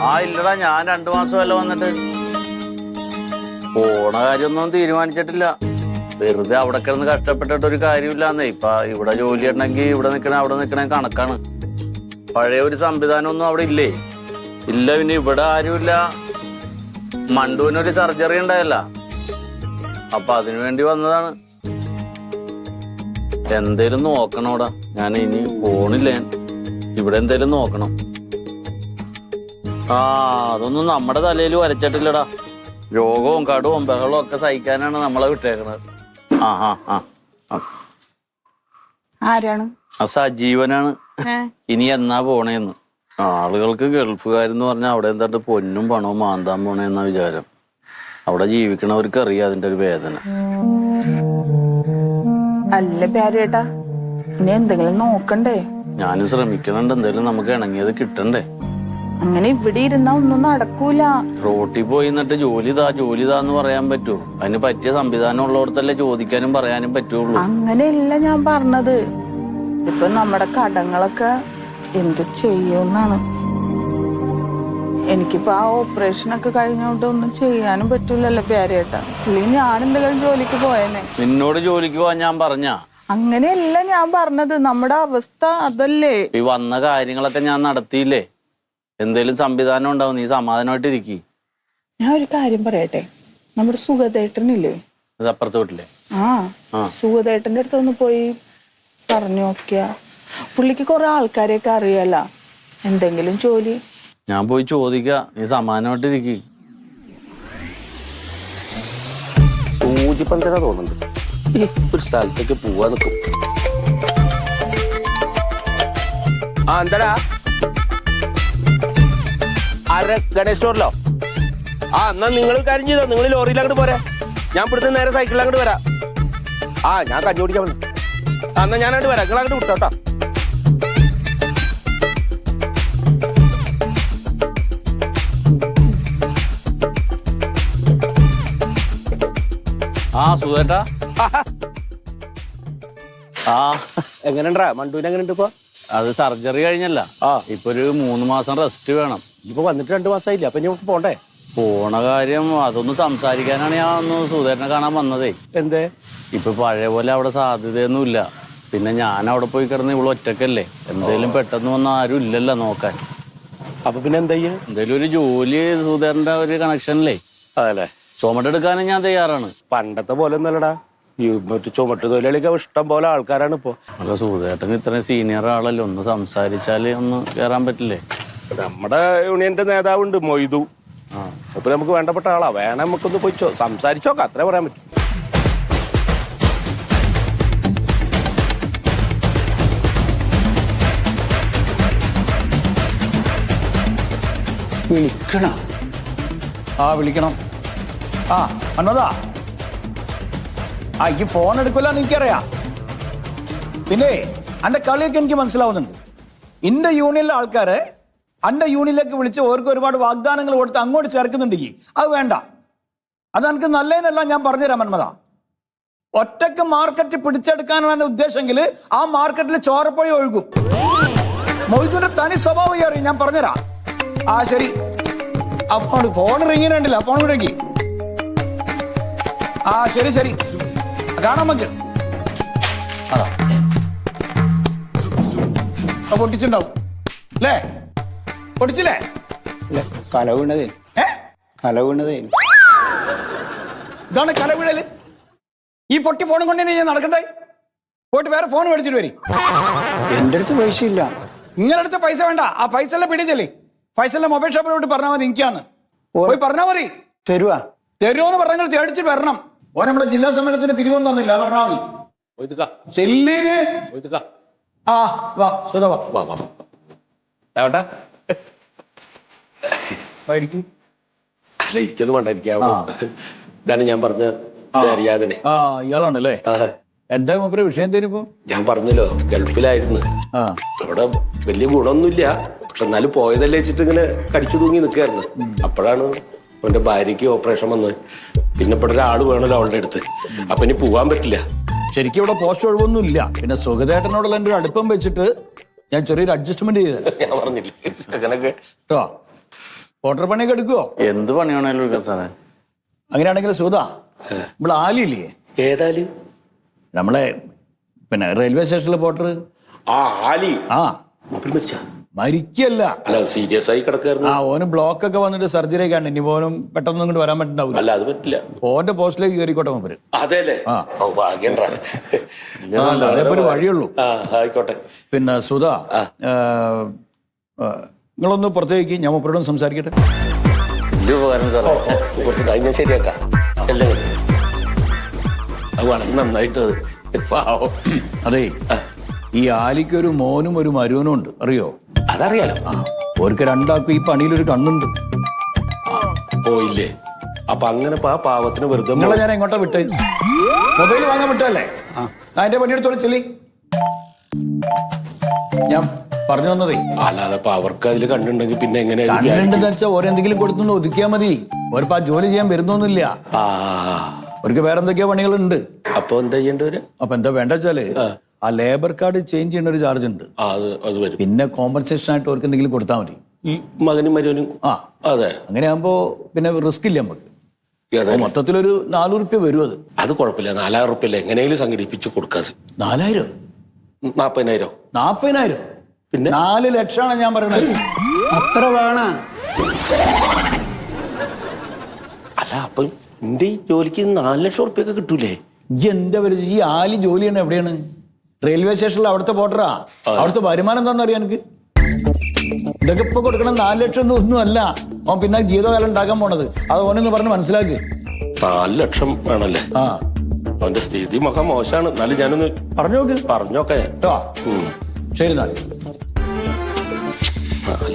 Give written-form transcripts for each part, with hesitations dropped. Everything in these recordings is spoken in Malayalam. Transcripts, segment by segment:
ആ ഇല്ലടാ, ഞാൻ 2 മാസമല്ല വന്നിട്ട്. പോണ കാര്യമൊന്നും തീരുമാനിച്ചിട്ടില്ല. വെറുതെ അവിടെ കിടന്ന് കഷ്ടപ്പെട്ടിട്ട് ഒരു കാര്യമില്ലാന്നേ. ഇപ്പൊ ഇവിടെ ജോലി ഉണ്ടെങ്കിൽ ഇവിടെ നിൽക്കണേ അവിടെ നിൽക്കണേ കണക്കാണ്. പഴയ ഒരു സംവിധാനം ഒന്നും അവിടെ ഇല്ലേ? ഇല്ല. പിന്നെ ഇവിടെ ആരുമില്ല. മണ്ടുവിനൊരു സർജറി ഉണ്ടായല്ല, അപ്പൊ അതിനു വേണ്ടി വന്നതാണ്. എന്തേലും നോക്കണോടാ. ഞാൻ ഇനി പോണില്ല. ഇവിടെ എന്തേലും നോക്കണം. അതൊന്നും നമ്മുടെ തലയിൽ വരച്ചിട്ടില്ലടാ. രോഗവും കടവും ബഹളവും ഒക്കെ സഹിക്കാനാണ് നമ്മളെ വിട്ടേക്കണത്. ആരാണ്? സജീവനാണ്. ഇനി എന്നാ പോണേന്ന്. ആളുകൾക്ക് ഗൾഫുകാരെന്ന് പറഞ്ഞാൽ അവിടെ എന്താണ്ട് പൊന്നും പണവും മാന്താൻ പോണേന്ന വിചാരം. അവിടെ ജീവിക്കണവർക്ക് അറിയാം അതിന്റെ ഒരു വേദന. അല്ല പ്യാരേട്ടാ, ഇനി എന്തെങ്കിലും നോക്കണ്ടേ? ഞാനും ശ്രമിക്കണുണ്ട്. എന്തെങ്കിലും നമുക്ക് ഇണങ്ങിയത് കിട്ടണ്ടേ. അങ്ങനെ ഇവിടെ ഇരുന്നാ ഒന്നും നടക്കൂല. റോട്ടിൽ പോയി എന്നിട്ട് ജോലിതാന്ന് പറയാൻ പറ്റുമോ? അതിന് പറ്റിയ സംവിധാനം ഉള്ളടത്തല്ലേ ചോദിക്കാനും പറയാനും പറ്റുള്ളൂ. അങ്ങനെയല്ല ഞാൻ പറഞ്ഞത്. ഇപ്പൊ നമ്മുടെ കടങ്ങളൊക്കെ എന്ത് ചെയ്യുന്നാണ്. എനിക്കിപ്പോ ആ ഓപ്പറേഷനൊക്കെ കഴിഞ്ഞോണ്ട് ഒന്നും ചെയ്യാനും പറ്റൂലല്ലോ പ്യാരേട്ടാ. ഇല്ലെങ്കിൽ ഞാൻ എന്തെങ്കിലും ജോലിക്ക് പോയേനെ. നിന്നോട് ജോലിക്ക് പോവാൻ ഞാൻ പറഞ്ഞ? അങ്ങനെയല്ല ഞാൻ പറഞ്ഞത്. നമ്മുടെ അവസ്ഥ അതല്ലേ. ഈ വന്ന കാര്യങ്ങളൊക്കെ ഞാൻ നടത്തിയില്ലേ? എന്തേലും സംവിധാനം ഉണ്ടാവും. നീ സമാധാനമായിട്ടിരിക്കും. ഞാൻ ഒരു കാര്യം പറയട്ടെ. നമ്മുടെ സുഗതേട്ടനില്ലേ, അത് അപ്പുറത്തെ വീട്ടിലെ സുഗതേട്ടന്റെ അടുത്ത് ഒന്ന് പോയി പറഞ്ഞു നോക്കിയാ. പുള്ളിക്ക് കുറെ ആൾക്കാരെയൊക്കെ അറിയാല. എന്തെങ്കിലും ജോലി ഞാൻ പോയി ചോദിക്ക. നീ സമാധാനമായിട്ടിരിക്കും. സൂചിപ്പന്തരാ തോന്നുന്നുണ്ട്. ഒരു സ്ഥലത്തേക്ക് പോവാ നിൽക്കും. എന്താടാ? ആരെ? ഗണേഷ് സ്റ്റോറിലോ? എന്നാ നിങ്ങൾ കാര്യം ചെയ്തോ. നിങ്ങൾ ലോറിയിൽ അങ്ങോട്ട് പോരാ. ഞാൻ ഇവിടുന്ന് നേരെ സൈക്കിളിൽ അങ്ങോട്ട് വരാം. ഞാൻ കഞ്ഞി കുടിക്കാൻ വന്നു. എന്നാ ഞാൻ അങ്ങോട്ട് വരാം. നിങ്ങൾ അങ്ങോട്ട് വിട്ടോട്ടോ. സുഖേട്ടാ. എങ്ങനെണ്ടാ മണ്ടുവിന്? എങ്ങനെയുണ്ട് ഇപ്പൊ? അത് സർജറി കഴിഞ്ഞല്ല. ഇപ്പൊ ഒരു 3 മാസം റെസ്റ്റ് വേണം. ഇപ്പൊ വന്നിട്ട് 2 മാസമായില്ല. അപ്പൊ ഇനി പോണ്ടേ? പോണ കാര്യം അതൊന്ന് സംസാരിക്കാനാണ് ഞാൻ ഒന്ന് സുധേരനെ കാണാൻ വന്നതേ. എന്തേ? ഇപ്പൊ പഴയ പോലെ അവിടെ സാധ്യതയൊന്നുമില്ല. പിന്നെ ഞാൻ അവിടെ പോയി കിടന്ന് ഇവിടെ ഒറ്റക്കല്ലേ. എന്തേലും പെട്ടെന്ന് വന്ന ആരും ഇല്ലല്ലോ നോക്കാൻ. അപ്പൊ പിന്നെ എന്താ ചെയ്യ? എന്തേലും ഒരു ജോലി സുധേരന്റെ ഒരു കണക്ഷനില്ലേ അതല്ലേ ചുമട്ടെടുക്കാനും ഞാൻ തയ്യാറാണ്. പണ്ടത്തെ പോലെ ഒന്നല്ലടാ. മറ്റു ചുമട്ട് തൊഴിലാളിക്ക് ഇഷ്ടം പോലെ ആൾക്കാരാണ് ഇപ്പൊ. അല്ല സുധേട്ടൻ ഇത്രയും സീനിയർ ആളല്ലേ, ഒന്ന് സംസാരിച്ചാല് ഒന്ന് കയറാൻ പറ്റില്ലേ? നമ്മുടെ യൂണിയന്റെ നേതാവുണ്ട് മൊയ്തു. അപ്പൊ നമുക്ക് വേണ്ടപ്പെട്ട ആളാ. വേണം നമുക്കൊന്ന് പോയി സംസാരിച്ചോക്കാം. അത്രേ പറയാൻ പറ്റും. വിളിക്കണം. വിളിക്കണം. അന്നതാ ഈ ഫോൺ എടുക്കില്ല എനിക്കറിയാം. പിന്നെ എന്റെ കളിയൊക്കെ എനിക്ക് മനസ്സിലാവുന്നുണ്ട്. എന്റെ യൂണിയനിലെ ആൾക്കാരെ എന്റെ യൂണിയനിലേക്ക് വിളിച്ച് ഓർക്ക് ഒരുപാട് വാഗ്ദാനങ്ങൾ കൊടുത്ത് അങ്ങോട്ട് ചേർക്കുന്നുണ്ടെങ്കിൽ അത് വേണ്ട. അത് എനിക്ക് നല്ലതിനല്ല ഞാൻ പറഞ്ഞുതരാം മന്മത. ഒറ്റക്ക് മാർക്കറ്റ് പിടിച്ചെടുക്കാനാണ് ഉദ്ദേശമെങ്കിൽ ആ മാർക്കറ്റിൽ ചോരപ്പോയി ഒഴുകും. മൊയ്തുവിന്റെ തനി സ്വഭാവം അറിയും. ഞാൻ പറഞ്ഞുതരാം. ശരി. ഫോൺ റിങ്ങിനുണ്ടല്ലോ. ഫോൺ വിടേക്ക്. ശരി ശരി കാണാൻ നമുക്ക്. പൊട്ടിച്ചുണ്ടാവും അല്ലേ? പൊട്ടിച്ചില്ലേ? കല വീണതേ. കല വീണതേ. ഇതാണ് കല വീഴല്. ഈ പൊട്ടി ഫോണും കൊണ്ട് ഞാൻ നടക്കട്ടെ? പോയിട്ട് വേറെ ഫോൺ മേടിച്ചിട്ട് വരി. എന്റെ അടുത്ത് പൈസ ഇല്ല. നിങ്ങളുടെ അടുത്ത് പൈസ വേണ്ട. ആ ഫൈസലിനെ പിടിച്ചല്ലേ. ഫൈസലിന്റെ മൊബൈൽ ഷോപ്പിലോട്ട് പറഞ്ഞാൽ മതി. എനിക്കാന്ന് പോയി പറഞ്ഞാൽ മതി. തരുവാ? തരുമോന്ന് പറഞ്ഞാൽ തേടിച്ചിട്ട് വരണം. നമ്മുടെ ജില്ലാ സമ്മേളനത്തിന് പിരിവൊന്നും തന്നില്ല. പറഞ്ഞാൽ മതി. ചെല്ലിന് വാ സുധ വാ. ഇരിക്കുന്നു വേണ്ട. ഇതാണ് ഞാൻ പറഞ്ഞ അറിയാതെ. ഇയാളാണല്ലേ? എന്താ മൂപ്പര് വിഷയം തരുമ്പോ? ഞാൻ പറഞ്ഞല്ലോ ഗൾഫിലായിരുന്നു. അവിടെ വലിയ ഗുണമൊന്നുമില്ല. പക്ഷെ എന്നാലും പോയതല്ലേ വെച്ചിട്ട് ഇങ്ങനെ കടിച്ചു തൂങ്ങി നിൽക്കായിരുന്നു. അപ്പോഴാണ് അവന്റെ ഭാര്യയ്ക്ക് ഓപ്പറേഷൻ വന്നത്. പിന്നെ ഇവിടെ ഒരാൾ വേണമല്ലോ അവളുടെ അടുത്ത്. അപ്പൊ ഇനി പോവാൻ പറ്റില്ല. ശരിക്കും ഇവിടെ പോസ്റ്റ് ഒഴിവൊന്നും ഇല്ല. പിന്നെ സുഗതേട്ടനോടുള്ള എന്റെ ഒരു അടുപ്പം വെച്ചിട്ട് ഞാൻ ചെറിയൊരു അഡ്ജസ്റ്റ്മെന്റ് ചെയ്തത്. ഞാൻ പറഞ്ഞില്ലേ അങ്ങനൊക്കെ. പോട്ടർ പണിയൊക്കെ എടുക്കുവോ? എന്ത് പണിയാണല്ലോ എടുക്കാൻ സാറേ? അങ്ങനെയാണെങ്കിൽ സുധ, നമ്മളെ ആലിയില്ലേ, ഏതായാലും നമ്മളെ പിന്നെ റെയിൽവേ സ്റ്റേഷനിലെ പോട്ടർ, ആ ആലി ആ മരിച്ച മരിക്കല്ല, അല്ല സീരിയസ് ആയി കിടക്കായിരുന്നു. ഓന് ബ്ലോക്ക് ഒക്കെ വന്നിട്ട് സർജറി ഒക്കെ ആണ്. ഇനി പോലും പെട്ടെന്ന് ഇങ്ങോട്ട് വരാൻ പറ്റുന്നുണ്ടാവില്ല. അല്ല അത് പറ്റില്ല. ഓന്റെ പോസ്റ്റിലേക്ക് കയറിക്കോട്ടെ മൂപ്പര്. അതെല്ലേ? ആ. ഓ ഭാഗ്യണ്ടാ. അതേപോലെ വഴിയുള്ളൂ. ആ ആയിക്കോട്ടെ. പിന്നെ സുധ, നിങ്ങളൊന്ന് പുറത്തേക്ക്, ഞാൻ മൂപ്പരോടൊന്ന് സംസാരിക്കട്ടെ. വലിയ ഉപകാരം സാറേ. കുറച്ച് കഴിഞ്ഞാൽ ശരിയാക്കാം എല്ലാം. അത് വളരെ നന്നായിട്ട് പാവം. അതെ, ഈ ആലിക്ക് ഒരു മോനും ഒരു മരുവനും ഉണ്ട്, അറിയോ? അതറിയാലോ. ഓർക്ക് രണ്ടാൾക്കും ഈ പണിയിലൊരു കണ്ണുണ്ട്. പോയില്ലേ? അപ്പൊ അങ്ങനെ ആ പാവത്തിന് വെറുതെ നിങ്ങളെ ഞാൻ എങ്ങോട്ടാ വിട്ടേ? മൊബൈൽ വാങ്ങാൻ വിട്ടല്ലേ? അതിന്റെ പണിയെടുത്തോളി ചെല്ലി. ഞാൻ പറഞ്ഞു തന്നതേ, അല്ലാതെ അപ്പൊ അവർക്ക് അതിൽ കണ്ടുണ്ടെങ്കിൽ പിന്നെ എങ്ങനെയാ? കണ്ണുണ്ടെന്ന് വെച്ചാൽ ഓരെന്തെങ്കിലും കൊടുത്തൊന്ന് ഒതുക്കിയാൽ മതി. ഓരിപ്പോ ആ ജോലി ചെയ്യാൻ വരുന്നൊന്നുമില്ല. അവർക്ക് വേറെ എന്തൊക്കെയോ പണികളുണ്ട്. അപ്പൊ എന്താ ചെയ്യേണ്ടവര്? അപ്പൊ എന്താ വേണ്ട വെച്ചാല് ആ ലേബർ കാർഡ് ചേഞ്ച് ചെയ്യുന്ന ഒരു ചാർജ് ഉണ്ട്. അത് വരും. പിന്നെ കോമ്പൻസേഷൻ ആയിട്ട് അവർക്ക് എന്തെങ്കിലും കൊടുത്താൽ മതി. ഈ മകനും മരുവനും. അതെ, അങ്ങനെ ആകുമ്പോ പിന്നെ റിസ്ക് ഇല്ല നമുക്ക്. മൊത്തത്തിലൊരു 400 റുപ്യ വരും. അത് കുഴപ്പമില്ല. 4000 റുപ്യല്ലേ എങ്ങനെയും സംഘടിപ്പിച്ചു കൊടുക്കാതെ. 4000? 40,000? 40,000? പിന്നെ 4 ലക്ഷമാണ് ഞാൻ പറയണത്. അത്ര വേണ? അല്ല അപ്പൊ എന്റെ ഈ ജോലിക്ക് 4 ലക്ഷം റുപ്യൊക്കെ കിട്ടൂലേ? എന്താ പറയുക, ഈ ആലി ജോലി ചെയ്യണ എവിടെയാണ്? റെയിൽവേ സ്റ്റേഷനിൽ അവിടുത്തെ പോട്ടറാ. അവിടുത്തെ വരുമാനം എന്താണെന്ന് അറിയാം എനിക്ക്. ഇതൊക്കെ ഇപ്പൊ കൊടുക്കണം 4 ലക്ഷം ഒന്നും അല്ല. ഓൻ പിന്നെ ജീവിതകാലം ഉണ്ടാക്കാൻ പോണത്. അത് ഓനെന്ന് പറഞ്ഞ് മനസ്സിലാക്കി. 4 ലക്ഷം വേണല്ലേ? അവന്റെ സ്ഥിതി മഹാ മോശമാണ്. എന്നാലും ഞാനൊന്ന് പറഞ്ഞോക്കെ കേട്ടോ. ശരി, 4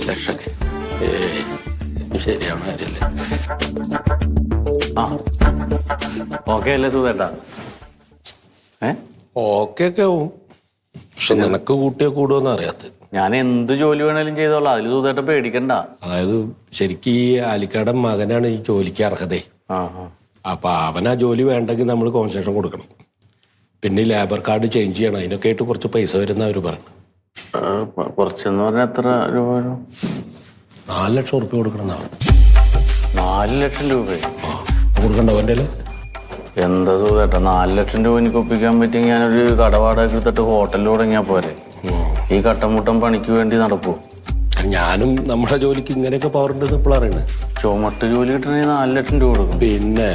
ലക്ഷം ശരിയാണ് കാര്യല്ലേ? ഓക്കെ അല്ലേ സുധേട്ടാ? ഓക്കെ ആവും. പക്ഷെ നിനക്ക് കൂട്ടിയോ കൂടുമെന്ന് അറിയാത്ത. ഞാൻ എന്ത് ജോലി വേണേലും ചെയ്തോളാം. അതിൽ സുധേട്ട പേടിക്കണ്ട. അതായത് ശരിക്കും ഈ ആലിക്കാടൻ മകനാണ് ഈ ജോലിക്ക് അർഹതേ. അപ്പൊ അവനാ ജോലി വേണ്ടെങ്കിൽ നമ്മൾ കോൺസെഷൻ കൊടുക്കണം. പിന്നെ ലേബർ കാർഡ് ചേഞ്ച് ചെയ്യണം. അതിനൊക്കെ ആയിട്ട് കുറച്ച് പൈസ വരുന്ന അവര് പറഞ്ഞു. കുറച്ചെന്ന് പറഞ്ഞാൽ എത്ര രൂപ വരും? 4 ലക്ഷം റുപ്യ കൊടുക്കണം. 4 ലക്ഷം രൂപ കൊടുക്കണ്ട അവൻ്റെ? എന്താ സുധേട്ടാ, 4 ലക്ഷം രൂപ എനിക്ക് ഒപ്പിക്കാൻ പറ്റിയെങ്കിൽ ഞാനൊരു കടവാടക എടുത്തിട്ട് ഹോട്ടലിൽ തുടങ്ങിയാൽ പോരെ? ഈ കട്ടമുട്ടം പണിക്ക് വേണ്ടി നടക്കൂ. ഞാനും നമ്മുടെ ജോലിക്ക് ഇങ്ങനെയൊക്കെ പവർ ഉണ്ടെന്ന് ഇപ്പോൾ അറിയണേ. ചുമട്ട് ജോലി കിട്ടണമെങ്കിൽ 4 ലക്ഷം രൂപ കൊടുക്കും. പിന്നെ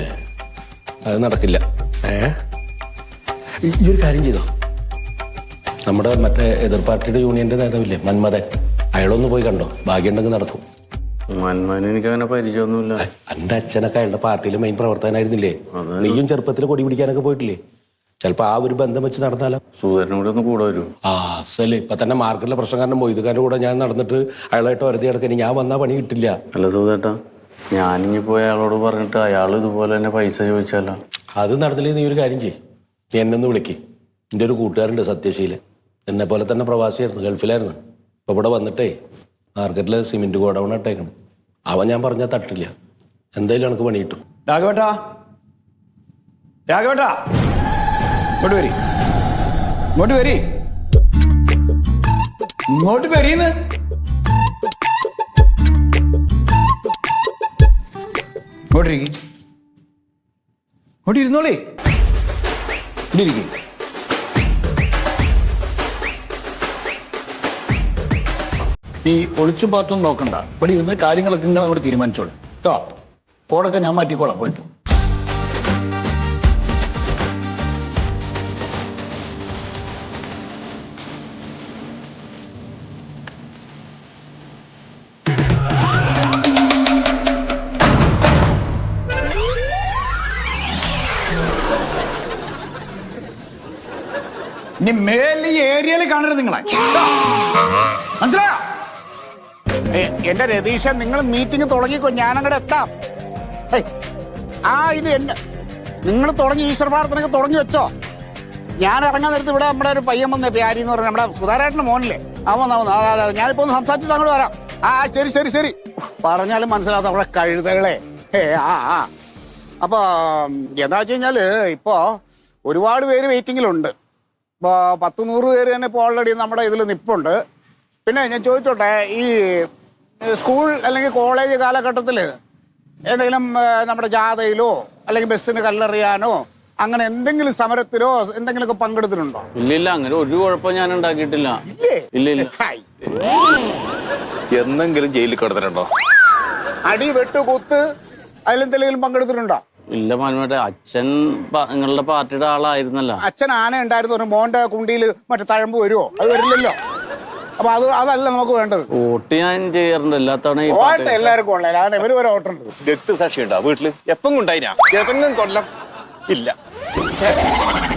അത് നടക്കില്ല. ഈ ഒരു കാര്യം ചെയ്തോ, നമ്മുടെ മറ്റേ എതിർ പാർട്ടിയുടെ യൂണിയന്റെ നേതാവില്ലേ മന്മഥൻ, അയാളൊന്ന് പോയി കണ്ടോ? ഭാഗ്യമുണ്ടെങ്കിൽ നടക്കും. മന്മഥൻ എനിക്ക് അങ്ങനെ പരിചയമൊന്നുമില്ല. എൻ്റെ അച്ഛനൊക്കെ അയാളുടെ പാർട്ടിയിലെ മെയിൻ പ്രവർത്തകനായിരുന്നില്ലേ? നീയും ചെറുപ്പത്തിൽ കൊടി പിടിക്കാനൊക്കെ പോയിട്ടില്ലേ? ചിലപ്പോൾ ആ ഒരു ബന്ധം വെച്ച് നടന്നാലോ? സുധേട്ടനും കൂടെ ഒന്ന് കൂടെ വരും. അസല് ഇപ്പൊ തന്നെ മാർക്കറ്റിലെ പ്രശ്നക്കാരനും മൊയ്തുകാരൻ്റെ കൂടെ ഞാൻ നടന്നിട്ട് അയാളായിട്ട് വരുതി കിടക്കാൻ ഞാൻ വന്നാൽ പണി കിട്ടില്ല. അല്ല സുധേട്ടാ, ഞാനിങ്ങി പോയി അയാളോട് പറഞ്ഞിട്ട് അയാൾ ഇതുപോലെ തന്നെ പൈസ ചോദിച്ചാലോ? അത് നടന്നില്ലേ? നീ ഒരു കാര്യം ചെയ്യ്, നീ എന്നെ ഒന്ന് വിളിക്ക്. എൻ്റെ ഒരു കൂട്ടുകാരുണ്ട് സത്യശീലൻ, എന്നെ പോലെ തന്നെ പ്രവാസിയായിരുന്നു, ഗൾഫിലായിരുന്നു. ഇപ്പൊ ഇവിടെ വന്നിട്ടേ മാർക്കറ്റിലെ സിമെന്റ് ഗോഡൗൺ ഇട്ടേക്കണം. അവൻ ഞാൻ പറഞ്ഞാൽ തട്ടില്ല. എന്തായാലും എനിക്ക് പണി കിട്ടും. രാഘവേട്ടാ, രാഘവേട്ടാ, ഇങ്ങോട്ട് വരി, ഇങ്ങോട്ട് വരി, ഇങ്ങോട്ട് വരീന്ന്. ഇങ്ങോട്ടിരിക്കും, ഇങ്ങോട്ട് ഇരുന്നോളേ, ഇവിടെ ഇരിക്കും. ഈ ഒളിച്ചു പാത്തൊന്നും നോക്കണ്ട, ഇവിടെ ഇരുന്ന് കാര്യങ്ങളൊക്കെ നിങ്ങൾ അങ്ങോട്ട് തീരുമാനിച്ചോളൂ കേട്ടോ. കോടൊക്കെ ഞാൻ മാറ്റിക്കോളാം പോയിട്ട്. ഇനി മേലെ ഈ ഏരിയയിൽ കാണരുത് നിങ്ങളെ, മനസ്സിലായോ? എന്റെ രതീഷ, നിങ്ങൾ മീറ്റിംഗ് തുടങ്ങിക്കോ, ഞാനങ്ങടെ എത്താം. ഇത് എന്നെ നിങ്ങൾ തുടങ്ങി ഈശ്വര പ്രാർത്ഥനയൊക്കെ തുടങ്ങി വെച്ചോ. ഞാൻ ഇറങ്ങാൻ നേരത്ത് ഇവിടെ നമ്മുടെ ഒരു പയ്യൻ വന്നേ, പ്യാരി എന്ന് പറഞ്ഞാൽ നമ്മുടെ സുധാരേട്ടൻ്റെ മോനില്ലേ, അതെ ഞാനിപ്പോ ഒന്ന് സംസാരിച്ചിട്ട് അങ്ങോട്ട് വരാം. ശരി ശരി ശരി. പറഞ്ഞാലും മനസ്സിലാത്ത അവിടെ കഴുതകളെ. അപ്പൊ എന്താ വെച്ച് കഴിഞ്ഞാല് ഇപ്പോ ഒരുപാട് പേര് വെയിറ്റിങ്ങിലുണ്ട്. ഇപ്പോൾ 10-100 പേര് തന്നെ ഇപ്പോൾ ഓൾറെഡി നമ്മുടെ ഇതിൽ നിൽപ്പുണ്ട്. പിന്നെ ഞാൻ ചോദിച്ചോട്ടെ, ഈ സ്കൂൾ അല്ലെങ്കിൽ കോളേജ് കാലഘട്ടത്തിൽ എന്തെങ്കിലും നമ്മുടെ ജാഥയിലോ അല്ലെങ്കിൽ ബസ്സിന് കല്ലെറിയാനോ അങ്ങനെ എന്തെങ്കിലും സമരത്തിലോ എന്തെങ്കിലുമൊക്കെ പങ്കെടുത്തിട്ടുണ്ടോ? ഇല്ല അങ്ങനെ ഒരു കുഴപ്പം ഞാൻ ഉണ്ടാക്കിയിട്ടില്ല. ഇല്ലേ? ഇല്ല. ഹായ്. എന്നെങ്കിലും ജയിലിൽ കിടന്നിട്ടുണ്ടോ? അടി വെട്ട് കുത്ത് അതിലെന്തെങ്കിലും പങ്കെടുത്തിട്ടുണ്ടോ? ഇല്ല മാനുവേട്ട, അച്ഛൻ നിങ്ങളുടെ പാർട്ടിയുടെ ആളായിരുന്നല്ലോ. അച്ഛൻ ആന ഉണ്ടായിരുന്നു, ഒരു മോന്റെ കുണ്ടിയിൽ മറ്റേ തഴമ്പ് വരുമോ? അത് വരില്ലല്ലോ. അപ്പൊ അതല്ല നമുക്ക് വേണ്ടത്. വോട്ട് ഞാൻ ചെയ്യാറുണ്ട് എല്ലാ തവണയും. ഓട്ട് എല്ലാവർക്കും ഉള്ളത്, അതാണ് ഇവര് ഒരു ഓട്ടുണ്ട്. രക്തസാക്ഷി ഉണ്ടോ വീട്ടില്? എപ്പം ഉണ്ടായിനാ? ഏതെങ്കിലും കൊല്ലം ഇല്ല.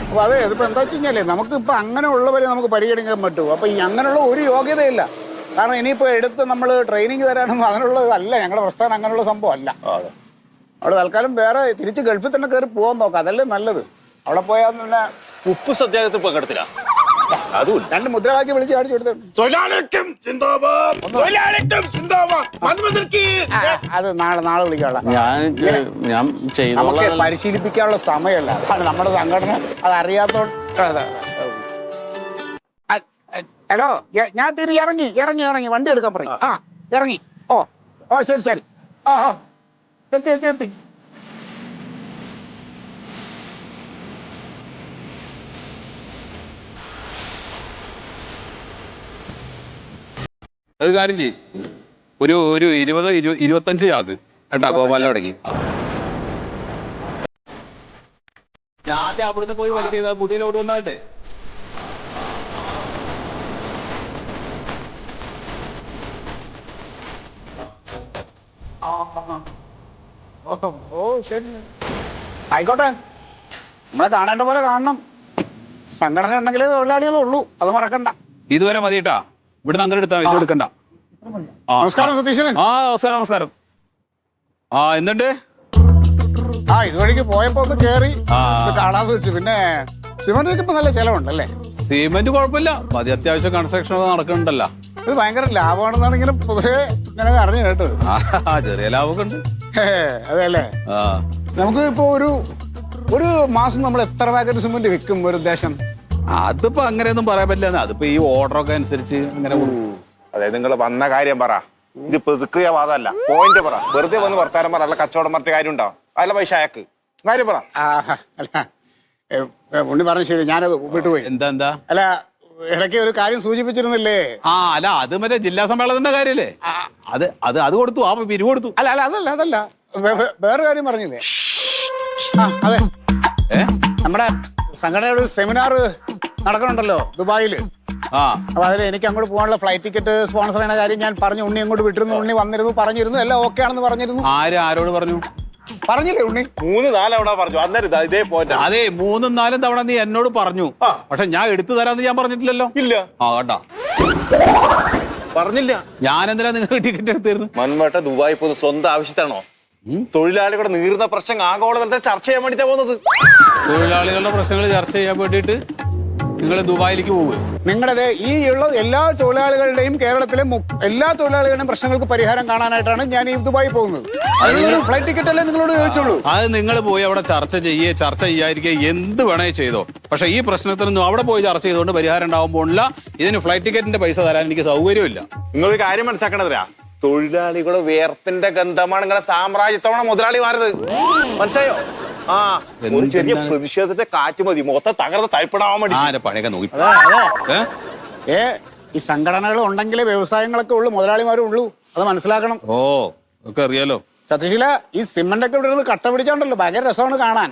അപ്പൊ അതെ, ഇതിപ്പോ എന്താ വെച്ച് കഴിഞ്ഞാലേ നമുക്ക് ഇപ്പൊ അങ്ങനെ ഉള്ളവരെ നമുക്ക് പരിഗണിക്കാൻ പറ്റുമോ? അപ്പൊ ഈ അങ്ങനെയുള്ള ഒരു യോഗ്യതയില്ല. കാരണം ഇനിയിപ്പോ എടുത്ത് നമ്മൾ ട്രെയിനിങ് തരാനും അതിനുള്ളതല്ല ഞങ്ങളുടെ പ്രസ്ഥാനം, അങ്ങനെയുള്ള സംഭവം അല്ല. അവിടെ തൽക്കാലം വേറെ തിരിച്ച് ഗൾഫിൽ തന്നെ കയറി പോകാൻ നോക്കാം, അതല്ലേ നല്ലത്. അവിടെ പോയാൽ പിന്നെ ഉപ്പ് സത്യാഗ്രഹത്തിൽ പങ്കെടുത്തില്ല. അതും 2 മുദ്രാവാക്യം വിളിച്ച് കാണിച്ചു കൊടുത്തു. അത് നാളെ വിളിക്കാനുള്ള ഞാൻ ചെയ്തോളാം. നമുക്ക് പരിശീലിപ്പിക്കാനുള്ള സമയമല്ല, അതാണ് നമ്മുടെ സംഘടന. അത് അറിയാത്തോണ്ട്. ഹലോ, ഞാൻ തിരി ഇറങ്ങി വണ്ടി എടുക്കാൻ പറയും. ആ ഇറങ്ങി. ഓ ശരി. എത്തി. ഒരു കാര്യം ചെയ്യും, ഒരു 20-25 യാത് കേട്ടാ ഗോപാലം അടങ്ങി. ഞാൻ അവിടുന്ന് പോയി വലിയ പുതിയ ലോഡ് വന്നാട്ടെ. ഓ ശരി, ആയിക്കോട്ടെ. നമ്മളെ കാണേണ്ട പോലെ കാണണം. സംഘടന ഉണ്ടെങ്കിലേ തൊഴിലാളികളേ ഉള്ളൂ, അത് മറക്കണ്ട. ഇതുവരെ മതിട്ടാ, ഇവിടുന്ന് അങ്ങനെ എടുത്താ ഇത് എടുക്കണ്ട. നമസ്കാരം സതീശൻ. നമസ്കാരം. എന്നിട്ട് ഇതുവഴിക്ക് പോയപ്പോ ഒന്ന് കേറി കാണാതെ വെച്ചു. പിന്നെ സിമന്റിന് ഇപ്പൊ നല്ല ചെലവുണ്ടല്ലേ? സിമെന്റ് കുഴപ്പമില്ല, മതി. അത്യാവശ്യം കൺസ്ട്രക്ഷൻ ഒക്കെ നടക്കുന്നുണ്ടല്ലോ. ഇത് ഭയങ്കര ലാഭമാണെന്നാണ് ഇങ്ങനെ പൊതുവെ ഇങ്ങനെ അറിഞ്ഞു കേട്ടത്. ചെറിയ ലാഭമൊക്കെ ഉണ്ട്. അതെ അല്ലേ? നമുക്ക് ഇപ്പൊ ഒരു മാസം നമ്മൾ എത്ര പാക്കറ്റ് സിമന്റ് വിൽക്കും ഒരു ഉദ്ദേശം? അതിപ്പോ അങ്ങനെയൊന്നും പറയാൻ പറ്റില്ല. അതിപ്പോ ഈ ഓർഡറൊക്കെ അനുസരിച്ച് അങ്ങനെ. അതായത് നിങ്ങൾ വന്ന കാര്യം പറ, ഇത് പെതുക്കിയ വാദമല്ല, പോയിന്റ് പറ. വെറുതെ വന്ന് വർത്താനം പറ, അല്ല കച്ചവടം പറഞ്ഞ കാര്യം ഉണ്ടാവും. അല്ല പൈസ അയക്ക് കാര്യം പറ. അല്ല ഉണ്ണി പറഞ്ഞു ശരി, ഞാനത് വിട്ടുപോയി. എന്താ അല്ല ഇടയ്ക്ക് ഒരു കാര്യം സൂചിപ്പിച്ചിരുന്നില്ലേ? അല്ല അത് മറ്റേ ജില്ലാ സമ്മേളനത്തിന്റെ കാര്യല്ലേ? അത് കൊടുത്തു, ആ പിരിവ് കൊടുത്തു. അതല്ല വേറെ കാര്യം പറഞ്ഞില്ലേ? അതെ, നമ്മുടെ സംഘടനയുടെ ഒരു സെമിനാർ നടക്കണുണ്ടല്ലോ ദുബായില്. അപ്പൊ അതിൽ എനിക്ക് അങ്ങോട്ട് പോകാനുള്ള ഫ്ലൈറ്റ് ടിക്കറ്റ് സ്പോൺസർ ചെയ്യുന്ന കാര്യം ഞാൻ പറഞ്ഞു. ഉണ്ണി അങ്ങോട്ട് വിട്ടിരുന്നു, ഉണ്ണി വന്നിരുന്നു, പറഞ്ഞിരുന്നു, എല്ലാം ഓക്കെ ആണെന്ന് പറഞ്ഞിരുന്നു. ആരോട് പറഞ്ഞു? പറഞ്ഞില്ലേ ഉണ്ണി? 3-4 തവണ പറഞ്ഞു. അന്നേരം ഇതേ പോയിന്റ്. അതെ, 3-4 തവണ നീ എന്നോട് പറഞ്ഞു. പക്ഷെ ഞാൻ എടുത്തു തരാന്ന് ഞാൻ പറഞ്ഞിട്ടില്ലല്ലോ. ഇല്ല. കേട്ടാ, പറഞ്ഞില്ല. ഞാൻ എന്തിനാ നിങ്ങൾക്ക് ടിക്കറ്റ് എടുത്തിരുന്നു? മന്മേട്ട ദുബായി പോകുന്നത് സ്വന്തം ആവശ്യത്താണോ? തൊഴിലാളികളുടെ നീറുന്ന പ്രശ്നം ആഗോളതലത്തിൽ ചർച്ച ചെയ്യാൻ വേണ്ടിട്ടാ പോകുന്നത്. തൊഴിലാളികളുടെ പ്രശ്നങ്ങൾ ചർച്ച ചെയ്യാൻ വേണ്ടിയിട്ട് നിങ്ങൾ ദുബായിലേക്ക് പോകും. നിങ്ങളുടെ ഈ ഉള്ള എല്ലാ തൊഴിലാളികളുടെയും കേരളത്തിലെ എല്ലാ തൊഴിലാളികളുടെയും പ്രശ്നങ്ങൾക്ക് പരിഹാരം കാണാനായിട്ടാണ് ഞാൻ ഈ ദുബായി പോകുന്നത്. അതിന് ഫ്ലൈറ്റ് ടിക്കറ്റ് അല്ലേ നിങ്ങളോട് ചോദിച്ചുള്ളൂ. അത് നിങ്ങൾ പോയി അവിടെ ചർച്ച ചെയ്യാതിരിക്കുക, എന്ത് വേണേ ചെയ്തോ. പക്ഷെ ഈ പ്രശ്നത്തിനൊന്നും അവിടെ പോയി ചർച്ച ചെയ്തുകൊണ്ട് പരിഹാരം ഉണ്ടാവാൻ പോണില്ല. ഇതിന് ഫ്ലൈറ്റ് ടിക്കറ്റിന്റെ പൈസ തരാൻ എനിക്ക് സൗകര്യമില്ല. നിങ്ങളൊരു കാര്യം മനസ്സിലാക്കണതിരാ, തൊഴിലാളികളുടെ വേർപ്പിന്റെ ഗന്ധമാണ് നിങ്ങളെ സാമ്രാജ്യത്തോടെ മുതലാളി മാറുന്നത്. മനസ്സിലായോ? ഒരു ചെറിയ പ്രതിഷേധത്തിന്റെ കാറ്റ് മതി മൊത്തം തകർന്ന് തൈപ്പിടാൻ വേണ്ടി പണിയൊക്കെ നോക്കി. ഈ സംഘടനകൾ ഉണ്ടെങ്കിലേ വ്യവസായങ്ങളൊക്കെ ഉള്ളൂ, മുതലാളിമാരും ഉള്ളൂ, അത് മനസ്സിലാക്കണം. ഒക്കെ അറിയാലോ. സത്യശീല, ഈ സിമന്റ് ഒക്കെ ഇവിടെ കട്ട പിടിച്ചോണ്ടല്ലോ ഭയങ്കര രസമാണ് കാണാൻ.